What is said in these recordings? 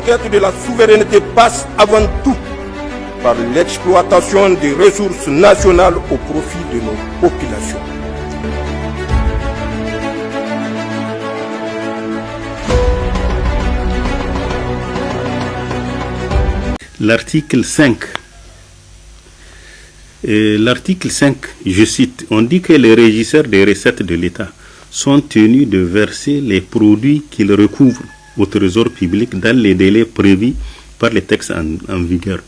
conquête de la souveraineté passe avant tout par l'exploitation des ressources nationales au profit de nos populations. L'article 5. L'article 5, je cite, on dit que les régisseurs des recettes de l'État sont tenus de verser les produits qu'ils recouvrent au trésor public dans les délais prévus par les textes en vigueur.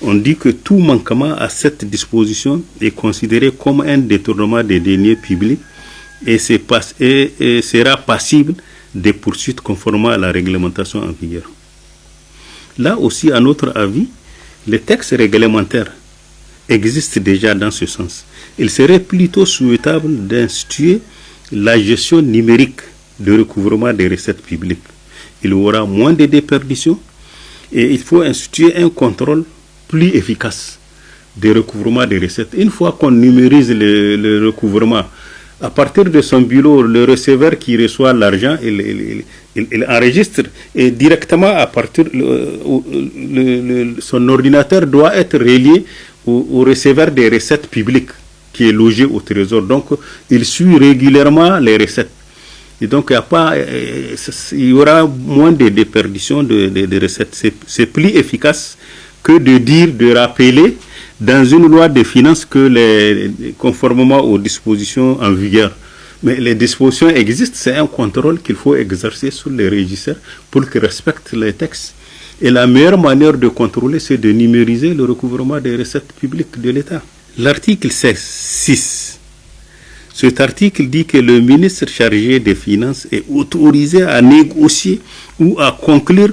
On dit que tout manquement à cette disposition est considéré comme un détournement des deniers publics et sera passible des poursuites conformément à la réglementation en vigueur. Là aussi, à notre avis, les textes réglementaires existent déjà dans ce sens. Il serait plutôt souhaitable d'instituer la gestion numérique de recouvrement des recettes publiques. Il y aura moins de déperditions et il faut instituer un contrôle plus efficace des recouvrements des recettes. Une fois qu'on numérise le recouvrement, à partir de son bureau, le receveur qui reçoit l'argent, il enregistre et directement à partir son ordinateur doit être relié au receveur des recettes publiques qui est logé au trésor. Donc, il suit régulièrement les recettes. Et donc, il y aura moins de déperditions de recettes. C'est plus efficace que de rappeler dans une loi de finances conformément aux dispositions en vigueur. Mais les dispositions existent, c'est un contrôle qu'il faut exercer sur les régisseurs pour qu'ils respectent les textes. Et la meilleure manière de contrôler, c'est de numériser le recouvrement des recettes publiques de l'État. L'article 6. Cet article dit que le ministre chargé des Finances est autorisé à négocier ou à conclure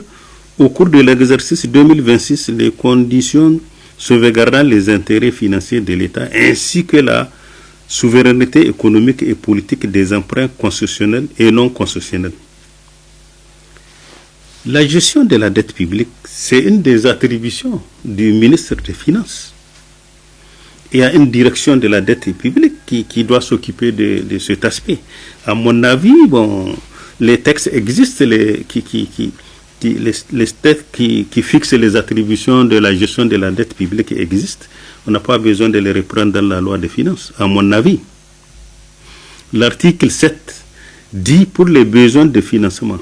au cours de l'exercice 2026 les conditions sauvegardant les intérêts financiers de l'État ainsi que la souveraineté économique et politique des emprunts concessionnels et non concessionnels. La gestion de la dette publique, c'est une des attributions du ministre des Finances. Il y a une direction de la dette publique qui doit s'occuper de cet aspect. À mon avis, les textes existent les textes qui fixent les attributions de la gestion de la dette publique existent. On n'a pas besoin de les reprendre dans la loi des finances, à mon avis. L'article 7 dit pour les besoins de financement.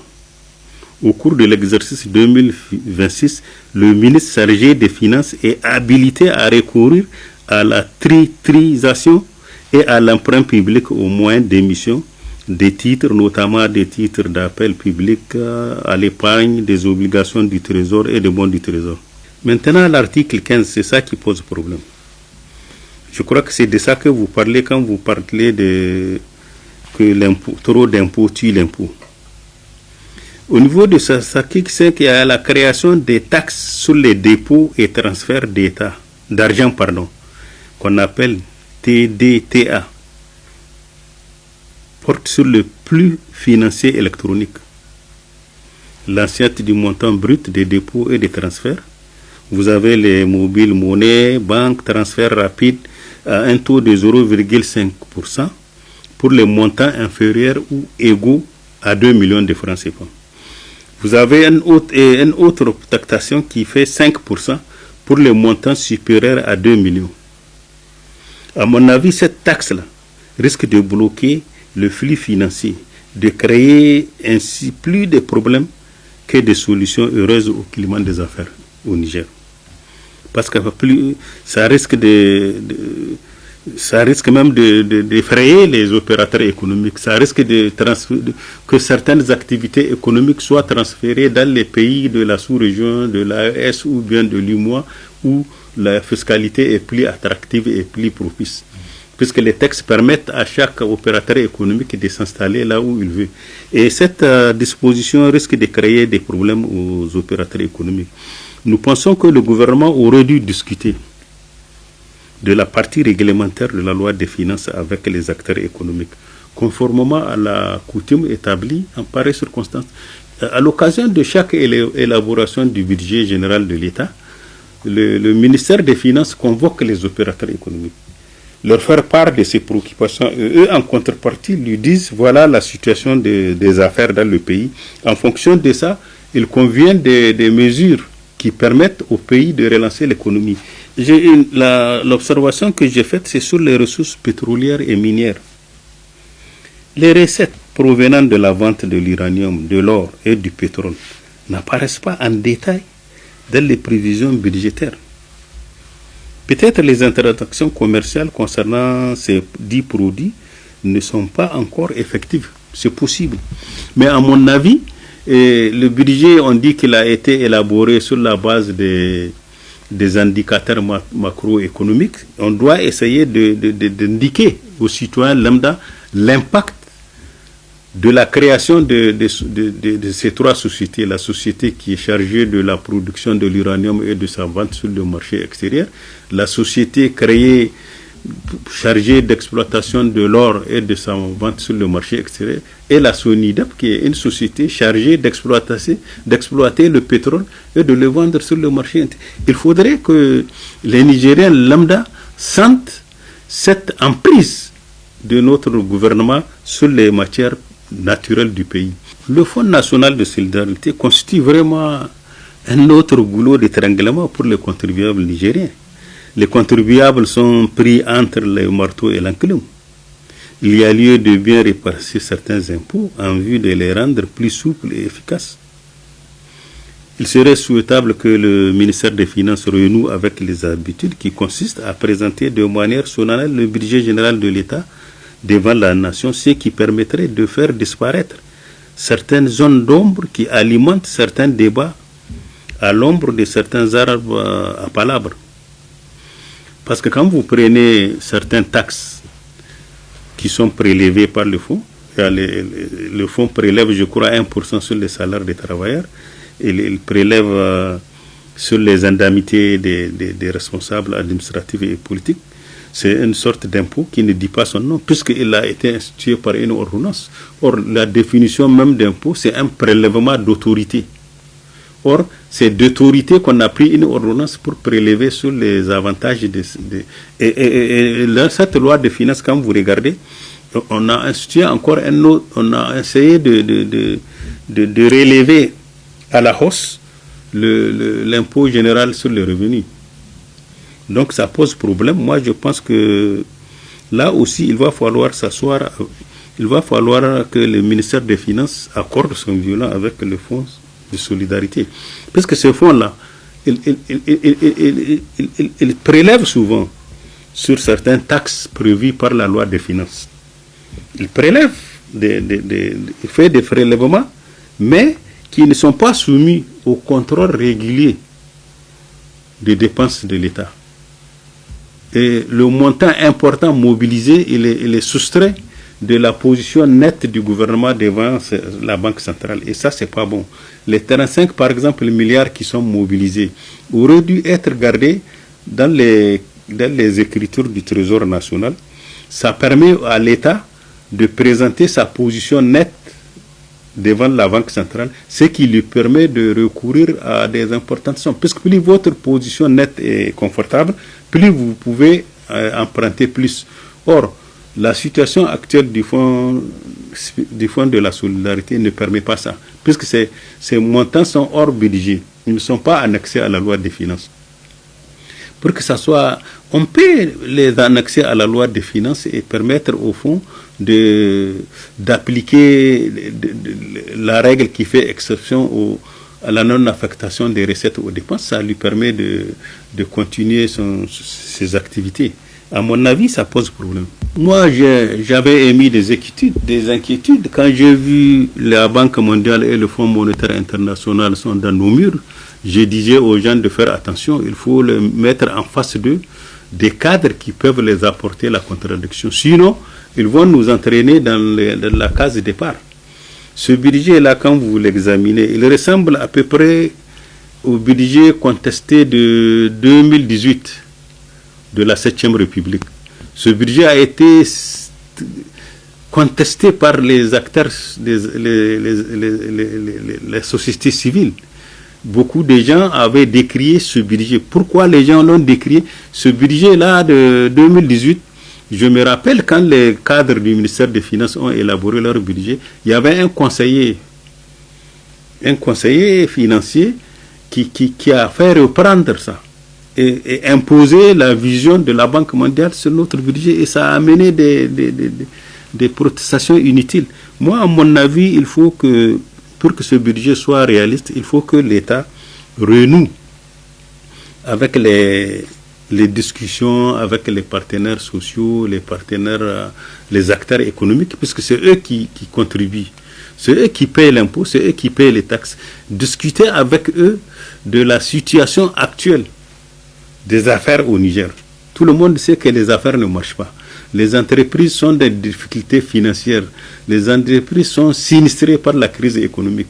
Au cours de l'exercice 2026, le ministre chargé des Finances est habilité à recourir à la titrisation et à l'emprunt public au moyen d'émission des titres, notamment des titres d'appel public à l'épargne, des obligations du Trésor et des bons du Trésor. Maintenant, l'article 15, c'est ça qui pose problème. Je crois que c'est de ça que vous parlez quand vous parlez que l'impôt, trop d'impôts tue l'impôt. Au niveau de ça, c'est qu'il y a la création des taxes sur les dépôts et transferts d'argent, qu'on appelle TDTA, porte sur le flux financier électronique. L'assiette du montant brut des dépôts et des transferts. Vous avez les mobiles monnaies, banques, transferts rapides à un taux de 0,5% pour les montants inférieurs ou égaux à 2 millions de francs CFA. Vous avez une autre taxation qui fait 5% pour les montants supérieurs à 2 millions. À mon avis, cette taxe-là risque de bloquer le flux financier, de créer ainsi plus de problèmes que de solutions heureuses au climat des affaires au Niger. Parce que ça risque même d'effrayer les opérateurs économiques. Ça risque que certaines activités économiques soient transférées dans les pays de la sous-région, de l'AES ou bien de l'UMOA, où la fiscalité est plus attractive et plus propice. Puisque les textes permettent à chaque opérateur économique de s'installer là où il veut. Et cette disposition risque de créer des problèmes aux opérateurs économiques. Nous pensons que le gouvernement aurait dû discuter de la partie réglementaire de la loi des finances avec les acteurs économiques, conformément à la coutume établie en pareille circonstance. À l'occasion de chaque élaboration du budget général de l'État, le ministère des Finances convoque les opérateurs économiques, leur faire part de ses préoccupations. Eux, en contrepartie, lui disent voilà la situation des affaires dans le pays. En fonction de ça, il convient des mesures qui permettent au pays de relancer l'économie. L'observation que j'ai faite, c'est sur les ressources pétrolières et minières. Les recettes provenant de la vente de l'uranium, de l'or et du pétrole n'apparaissent pas en détail dans les prévisions budgétaires. Peut-être les interactions commerciales concernant ces 10 produits ne sont pas encore effectives. C'est possible. Mais à mon avis, le budget, on dit qu'il a été élaboré sur la base des indicateurs macroéconomiques. On doit essayer d'indiquer aux citoyens lambda l'impact de la création de ces 3 sociétés, la société qui est chargée de la production de l'uranium et de sa vente sur le marché extérieur, la société créée chargée d'exploitation de l'or et de sa vente sur le marché extérieur, et la SONIDEP qui est une société chargée d'exploiter le pétrole et de le vendre sur le marché intérieur. Il faudrait que les Nigériens lambda sentent cette emprise de notre gouvernement sur les matières naturelles du pays. Le Fonds national de solidarité constitue vraiment un autre goulot d'étranglement pour les contribuables nigériens. Les contribuables sont pris entre le marteau et l'enclume. Il y a lieu de bien répartir certains impôts en vue de les rendre plus souples et efficaces. Il serait souhaitable que le ministère des Finances renoue avec les habitudes qui consistent à présenter de manière solennelle le budget général de l'État devant la nation, ce qui permettrait de faire disparaître certaines zones d'ombre qui alimentent certains débats à l'ombre de certains arbres à palabres. Parce que quand vous prenez certaines taxes qui sont prélevées par le fonds, le fonds prélève, je crois, 1% sur les salaires des travailleurs, et il prélève sur les indemnités des responsables administratifs et politiques. C'est une sorte d'impôt qui ne dit pas son nom, puisqu'il a été institué par une ordonnance. Or, la définition même d'impôt, c'est un prélèvement d'autorité. Or, c'est d'autorité qu'on a pris une ordonnance pour prélever sur les avantages et dans cette loi de finances, quand vous regardez, on a institué encore un autre, on a essayé de relever à la hausse l'impôt général sur les revenus. Donc ça pose problème. Moi je pense que là aussi il va falloir s'asseoir, il va falloir que le ministère des Finances accorde son violon avec le fonds de solidarité. Parce que ce fonds-là, il prélève souvent sur certaines taxes prévues par la loi des finances. Il prélève, il fait des prélèvements, mais qui ne sont pas soumis au contrôle régulier des dépenses de l'État. Et le montant important mobilisé, il est soustrait de la position nette du gouvernement devant la Banque centrale. Et ça, c'est pas bon. Les 35, par exemple, milliards qui sont mobilisés auraient dû être gardés dans les écritures du Trésor national. Ça permet à l'État de présenter sa position nette devant la Banque centrale, ce qui lui permet de recourir à des importantes sommes. Puisque plus votre position nette est confortable, plus vous pouvez emprunter plus. Or, la situation actuelle du fonds de la solidarité ne permet pas ça, puisque ces montants sont hors budget, ils ne sont pas annexés à la loi des finances. Pour que ça soit, on peut les annexer à la loi des finances et permettre au fond d'appliquer la règle qui fait exception à la non-affectation des recettes aux dépenses. Ça lui permet de continuer ses activités. À mon avis, ça pose problème. Moi, j'avais émis des inquiétudes quand j'ai vu la Banque mondiale et le Fonds monétaire international sont dans nos murs. Je disais aux gens de faire attention, il faut les mettre en face d'eux des cadres qui peuvent les apporter la contradiction. Sinon, ils vont nous entraîner dans la case départ. Ce budget-là, quand vous l'examinez, il ressemble à peu près au budget contesté de 2018 de la 7e République. Ce budget a été contesté par les acteurs, les sociétés civiles. Beaucoup de gens avaient décrié ce budget. Pourquoi les gens l'ont décrié? Ce budget-là de 2018, je me rappelle quand les cadres du ministère des Finances ont élaboré leur budget, il y avait un conseiller un conseiller financier qui a fait reprendre ça et imposer la vision de la Banque mondiale sur notre budget, et ça a amené des protestations inutiles. Moi, à mon avis, il faut que, pour que ce budget soit réaliste, il faut que l'État renoue avec les discussions avec les partenaires sociaux, les partenaires, les acteurs économiques, puisque c'est eux qui contribuent. C'est eux qui payent l'impôt, c'est eux qui payent les taxes. Discuter avec eux de la situation actuelle des affaires au Niger. Tout le monde sait que les affaires ne marchent pas. Les entreprises sont dans des difficultés financières. Les entreprises sont sinistrées par la crise économique.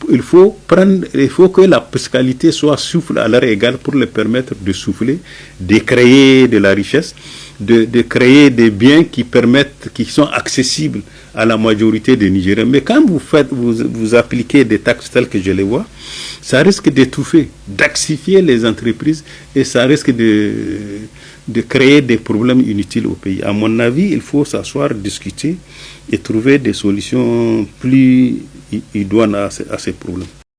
Il faut que la fiscalité soit souple à leur égal pour leur permettre de souffler, de créer de la richesse, de créer des biens qui sont accessibles à la majorité des Nigériens. Mais quand vous appliquez des taxes telles que je les vois, ça risque d'étouffer, d'axifier les entreprises, et ça risque de créer des problèmes inutiles au pays. À mon avis, il faut s'asseoir, discuter et trouver des solutions plus idoines à ces problèmes.